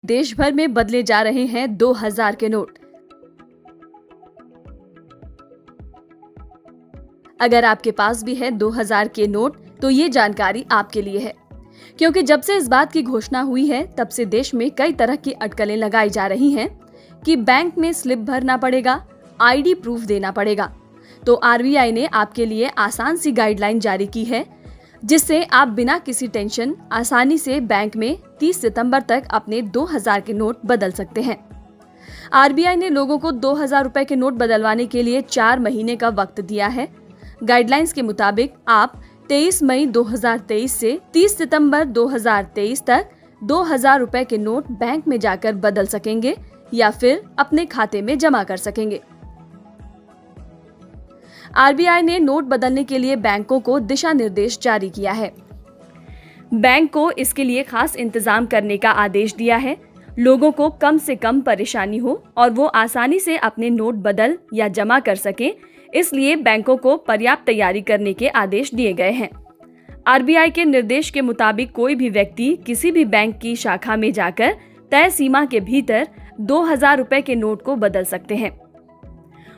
देश भर में बदले जा रहे हैं 2000 के नोट। अगर आपके पास भी है 2000 के नोट तो ये जानकारी आपके लिए है, क्योंकि जब से इस बात की घोषणा हुई है तब से देश में कई तरह की अटकलें लगाई जा रही हैं कि बैंक में स्लिप भरना पड़ेगा, आईडी प्रूफ देना पड़ेगा। तो आरबीआई ने आपके लिए आसान सी गाइडलाइन जारी की है, जिससे आप बिना किसी टेंशन आसानी से बैंक में 30 सितंबर तक अपने 2000 के नोट बदल सकते हैं। आरबीआई ने लोगों को 2000 रुपए के नोट बदलवाने के लिए 4 महीने का वक्त दिया है। गाइडलाइंस के मुताबिक आप 23 मई 2023 से 30 सितंबर 2023 तक 2000 रुपए के नोट बैंक में जाकर बदल सकेंगे या फिर अपने खाते में जमा कर सकेंगे। आरबीआई ने नोट बदलने के लिए बैंकों को दिशा निर्देश जारी किया है। बैंक को इसके लिए खास इंतजाम करने का आदेश दिया है। लोगों को कम से कम परेशानी हो और वो आसानी से अपने नोट बदल या जमा कर सकें, इसलिए बैंकों को पर्याप्त तैयारी करने के आदेश दिए गए हैं। आरबीआई के निर्देश के मुताबिक कोई भी व्यक्ति किसी भी बैंक की शाखा में जाकर तय सीमा के भीतर 2000 रुपए के नोट को बदल सकते हैं।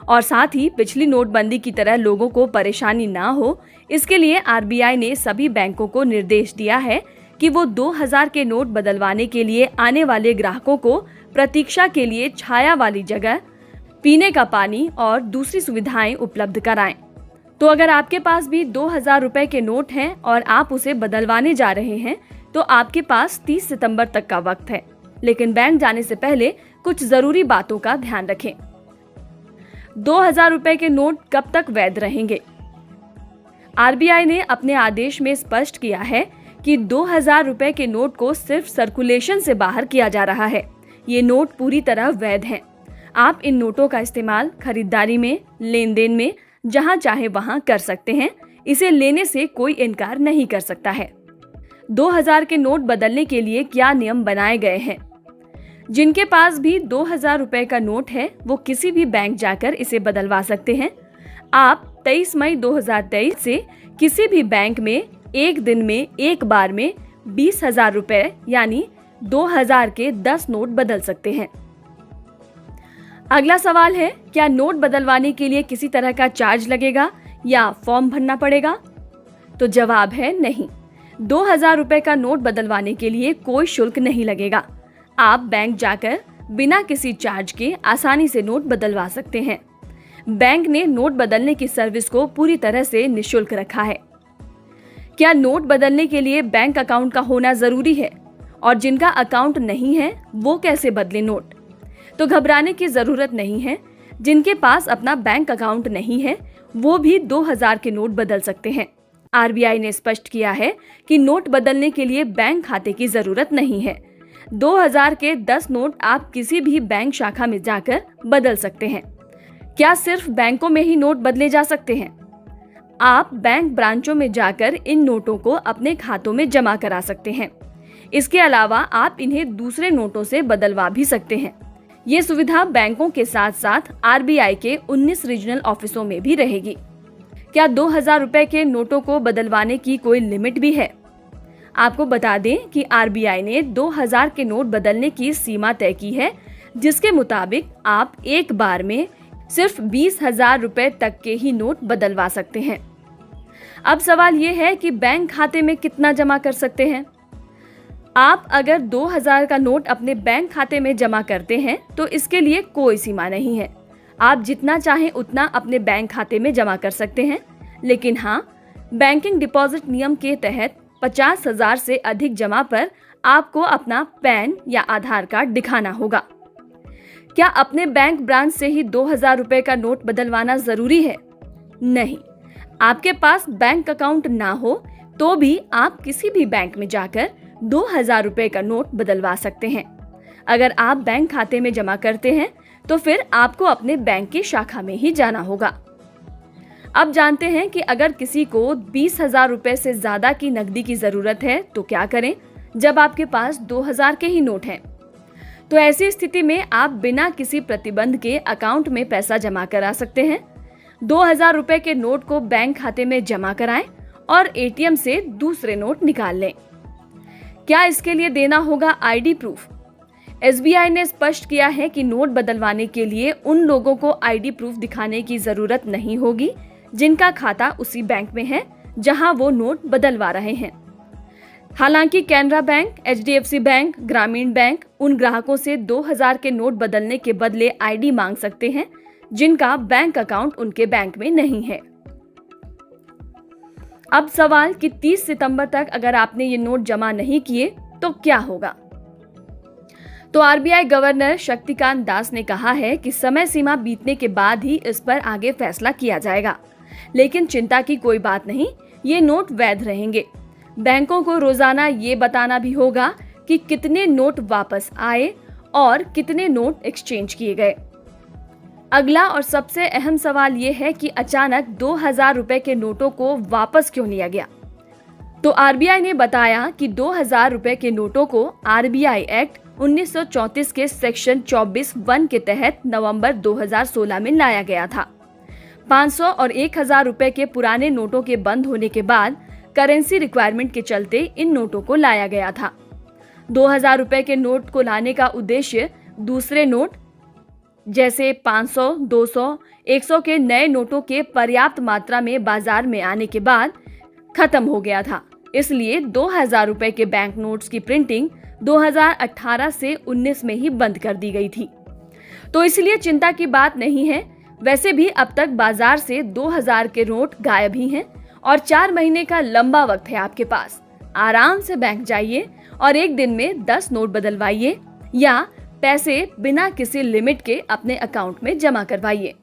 और साथ ही पिछली नोटबंदी की तरह लोगों को परेशानी ना हो, इसके लिए आरबीआई ने सभी बैंकों को निर्देश दिया है कि वो 2000 के नोट बदलवाने के लिए आने वाले ग्राहकों को प्रतीक्षा के लिए छाया वाली जगह, पीने का पानी और दूसरी सुविधाएं उपलब्ध कराएं। तो अगर आपके पास भी 2000 रुपए के नोट हैं और आप उसे बदलवाने जा रहे हैं तो आपके पास 30 सितंबर तक का वक्त है, लेकिन बैंक जाने से पहले कुछ जरूरी बातों का ध्यान रखें। 2000 रुपए के नोट कब तक वैध रहेंगे? आरबीआई ने अपने आदेश में स्पष्ट किया है कि 2000 रुपए के नोट को सिर्फ सर्कुलेशन से बाहर किया जा रहा है। ये नोट पूरी तरह वैध हैं। आप इन नोटों का इस्तेमाल खरीदारी में, लेन देन में, जहां चाहे वहां कर सकते हैं। इसे लेने से कोई इनकार नहीं कर सकता है। 2000 के नोट बदलने के लिए क्या नियम बनाए गए हैं? जिनके पास भी 2000 रुपए का नोट है वो किसी भी बैंक जाकर इसे बदलवा सकते हैं। आप 23 मई 2023 से किसी भी बैंक में एक दिन में एक बार में 20,000 रुपए यानी 2000 के 10 नोट बदल सकते हैं। अगला सवाल है, क्या नोट बदलवाने के लिए किसी तरह का चार्ज लगेगा या फॉर्म भरना पड़ेगा? तो जवाब है नहीं। 2000 रुपए का नोट बदलवाने के लिए कोई शुल्क नहीं लगेगा। आप बैंक जाकर बिना किसी चार्ज के आसानी से नोट बदलवा सकते हैं। बैंक ने नोट बदलने की सर्विस को पूरी तरह से निःशुल्क रखा है। क्या नोट बदलने के लिए बैंक अकाउंट का होना जरूरी है? और जिनका अकाउंट नहीं है वो कैसे बदले नोट? तो घबराने की जरूरत नहीं है। जिनके पास अपना बैंक अकाउंट नहीं है वो भी 2000 के नोट बदल सकते हैं। आरबीआई ने स्पष्ट किया है कि नोट बदलने के लिए बैंक खाते की जरूरत नहीं है। 2000 के 10 नोट आप किसी भी बैंक शाखा में जाकर बदल सकते हैं। क्या सिर्फ बैंकों में ही नोट बदले जा सकते हैं? आप बैंक ब्रांचों में जाकर इन नोटों को अपने खातों में जमा करा सकते हैं। इसके अलावा आप इन्हें दूसरे नोटों से बदलवा भी सकते हैं। ये सुविधा बैंकों के साथ साथ आरबीआई के 19 रीजनल ऑफिसों में भी रहेगी। क्या 2000 रुपए के नोटों को बदलवाने की कोई लिमिट भी है? आपको बता दें कि आरबीआई ने 2000 के नोट बदलने की सीमा तय की है, जिसके मुताबिक आप एक बार में सिर्फ 20,000 रुपए तक के ही नोट बदलवा सकते हैं। अब सवाल ये है कि बैंक खाते में कितना जमा कर सकते हैं? आप अगर 2000 का नोट अपने बैंक खाते में जमा करते हैं तो इसके लिए कोई सीमा नहीं है। आप जितना चाहें उतना अपने बैंक खाते में जमा कर सकते हैं, लेकिन हाँ, बैंकिंग डिपॉजिट नियम के तहत 50,000 से अधिक जमा पर आपको अपना पैन या आधार कार्ड दिखाना होगा। क्या अपने बैंक ब्रांच से ही 2000 रुपए का नोट बदलवाना जरूरी है? नहीं। आपके पास बैंक अकाउंट ना हो तो भी आप किसी भी बैंक में जाकर 2000 रुपए का नोट बदलवा सकते हैं। अगर आप बैंक खाते में जमा करते हैं तो फिर आपको अपने बैंक की शाखा में ही जाना होगा। अब जानते हैं कि अगर किसी को 20,000 रुपए से ज्यादा की नकदी की जरूरत है तो क्या करें जब आपके पास 2000 के ही नोट हैं। तो ऐसी स्थिति में आप बिना किसी प्रतिबंध के अकाउंट में पैसा जमा करा सकते हैं। 2000 रुपए के नोट को बैंक खाते में जमा कराएं और एटीएम से दूसरे नोट निकाल लें। क्या इसके लिए देना होगा आईडी प्रूफ? SBI ने स्पष्ट किया है कि नोट बदलवाने के लिए उन लोगों को ID प्रूफ दिखाने की जरूरत नहीं होगी जिनका खाता उसी बैंक में है जहां वो नोट बदलवा रहे हैं। हालांकि कैनरा बैंक, HDFC बैंक, ग्रामीण बैंक उन ग्राहकों से 2000 के नोट बदलने के बदले ID मांग सकते हैं जिनका बैंक अकाउंट उनके बैंक में नहीं है। अब सवाल कि 30 सितंबर तक अगर आपने ये नोट जमा नहीं किए तो क्या होगा? तो RBI गवर्नर शक्तिकांत दास ने कहा है कि समय सीमा बीतने के बाद ही इस पर आगे फैसला किया जाएगा। लेकिन चिंता की कोई बात नहीं, ये नोट वैध रहेंगे। बैंकों को रोजाना ये बताना भी होगा कि कितने नोट वापस आए और कितने नोट एक्सचेंज किए गए। अगला और सबसे अहम सवाल ये है कि अचानक 2000 रुपए के नोटों को वापस क्यों लिया गया? तो RBI ने बताया कि 2000 रुपए के नोटों को RBI एक्ट 1934 के सेक्शन 24(1) के तहत नवंबर 2016 में लाया गया था। 500 और 1000 रुपए के पुराने नोटों के बंद होने के बाद करेंसी रिक्वायरमेंट के चलते इन नोटों को लाया गया था। 2000 रुपए के नोट को लाने का उद्देश्य दूसरे नोट जैसे 500, 200, 100 के नए नोटों के पर्याप्त मात्रा में बाजार में आने के बाद खत्म हो गया था। इसलिए 2000 रुपए के बैंक नोट्स की प्रिंटिंग 2018 से 19 में ही बंद कर दी गई थी। तो इसलिए चिंता की बात नहीं है। वैसे भी अब तक बाजार से 2000 के नोट गायब ही हैं और 4 महीने का लंबा वक्त है आपके पास। आराम से बैंक जाइए और एक दिन में 10 नोट बदलवाइए या पैसे बिना किसी लिमिट के अपने अकाउंट में जमा करवाइए।